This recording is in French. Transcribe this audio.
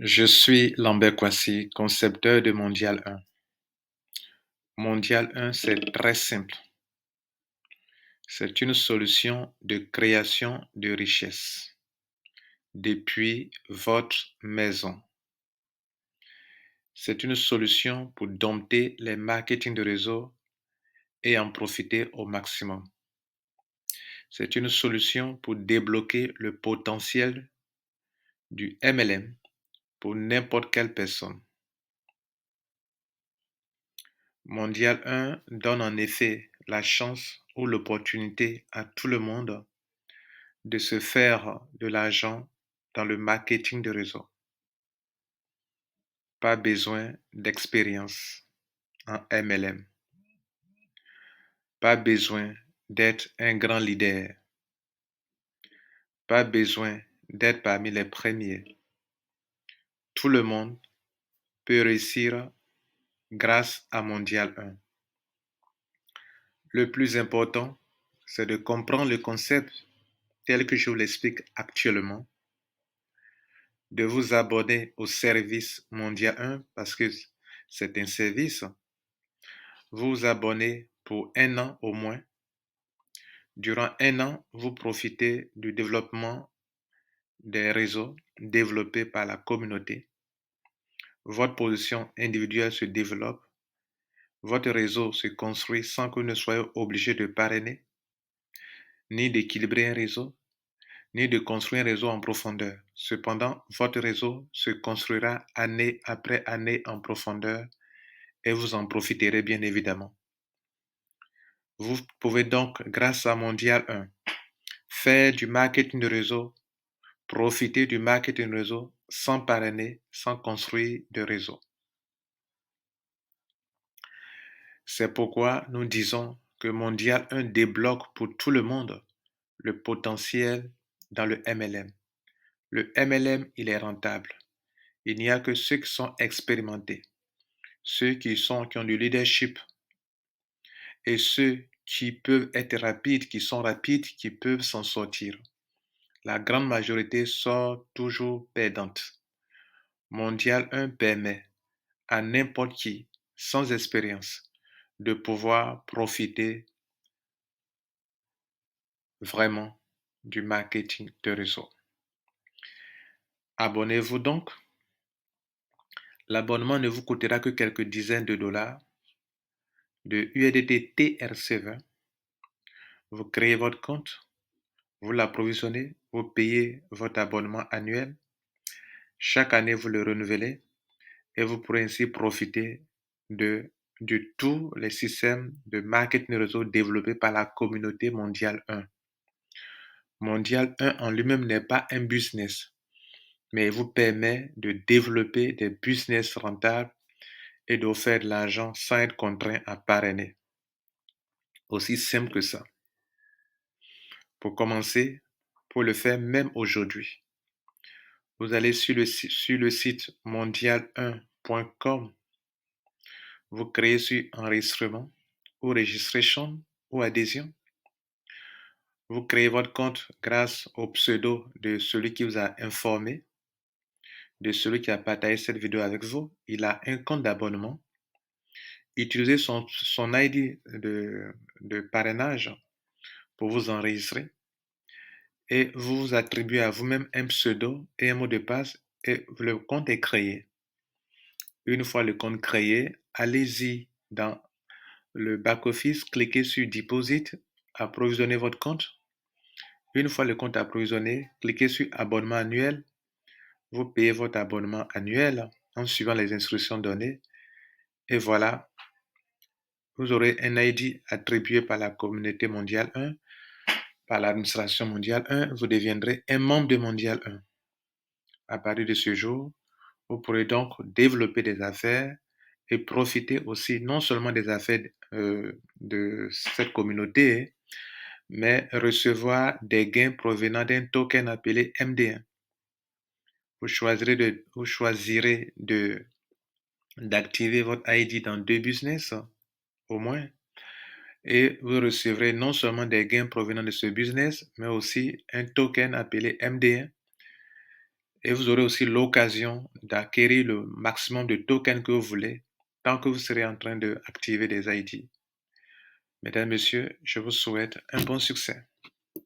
Je suis Lambert Kwasi, concepteur de Mondial 1. Mondial 1, c'est très simple. C'est une solution de création de richesse depuis votre maison. C'est une solution pour dompter les marketing de réseau et en profiter au maximum. C'est une solution pour débloquer le potentiel du MLM pour n'importe quelle personne. Mondial 1 donne en effet la chance ou l'opportunité à tout le monde de se faire de l'argent dans le marketing de réseau. Pas besoin d'expérience en MLM. Pas besoin d'être un grand leader. Pas besoin d'être parmi les premiers. Tout le monde peut réussir grâce à Mondial 1. Le plus important, c'est de comprendre le concept tel que je vous l'explique actuellement, de vous abonner au service Mondial 1 parce que c'est un service. Vous abonnez pour un an au moins. Durant un an, vous profitez du développement des réseaux développés par la communauté. Votre position individuelle se développe. Votre réseau se construit sans que vous ne soyez obligé de parrainer, ni d'équilibrer un réseau, ni de construire un réseau en profondeur. Cependant, votre réseau se construira année après année en profondeur et vous en profiterez bien évidemment. Vous pouvez donc, grâce à Mondial 1, faire du marketing de réseau, profiter du marketing de réseau sans parrainer, sans construire de réseau. C'est pourquoi nous disons que Mondial 1 débloque pour tout le monde le potentiel dans le MLM. Le MLM, il est rentable. Il n'y a que ceux qui sont expérimentés, ceux qui ont du leadership et ceux qui peuvent être rapides, qui sont rapides, qui peuvent s'en sortir. La grande majorité sort toujours perdante. Mondial 1 permet à n'importe qui, sans expérience, de pouvoir profiter vraiment du marketing de réseau. Abonnez-vous donc. L'abonnement ne vous coûtera que quelques dizaines de dollars de USDT TRC20. Vous créez votre compte, vous l'approvisionnez, vous payez votre abonnement annuel. Chaque année, vous le renouvelez et vous pourrez ainsi profiter de tous les systèmes de marketing réseau développés par la communauté Mondial 1. Mondial 1 en lui-même n'est pas un business, mais il vous permet de développer des business rentables et de faire de l'argent sans être contraint à parrainer. Aussi simple que ça. Pour commencer, pour le faire même aujourd'hui, vous allez sur le site mondial1.com, vous créez sur enregistrement ou registration ou adhésion. Vous créez votre compte grâce au pseudo de celui qui vous a informé, de celui qui a partagé cette vidéo avec vous. Il a un compte d'abonnement. Utilisez son ID de parrainage pour vous enregistrer et vous vous attribuez à vous-même un pseudo et un mot de passe et le compte est créé. Une fois le compte créé, allez-y dans le back-office, cliquez sur Deposit, approvisionnez votre compte. Une fois le compte approvisionné, cliquez sur Abonnement annuel. Vous payez votre abonnement annuel en suivant les instructions données. Et voilà, vous aurez un ID attribué par la communauté mondiale 1, par l'administration mondiale 1. Vous deviendrez un membre de Mondial 1. À partir de ce jour, vous pourrez donc développer des affaires et profiter aussi non seulement des affaires de cette communauté, mais recevoir des gains provenant d'un token appelé MD1. Vous choisirez d'activer votre ID dans 2 business au moins et vous recevrez non seulement des gains provenant de ce business, mais aussi un token appelé MD1 Et vous aurez aussi l'occasion d'acquérir le maximum de tokens que vous voulez tant que vous serez en train d'activer des ID. Mesdames, Messieurs, je vous souhaite un bon succès.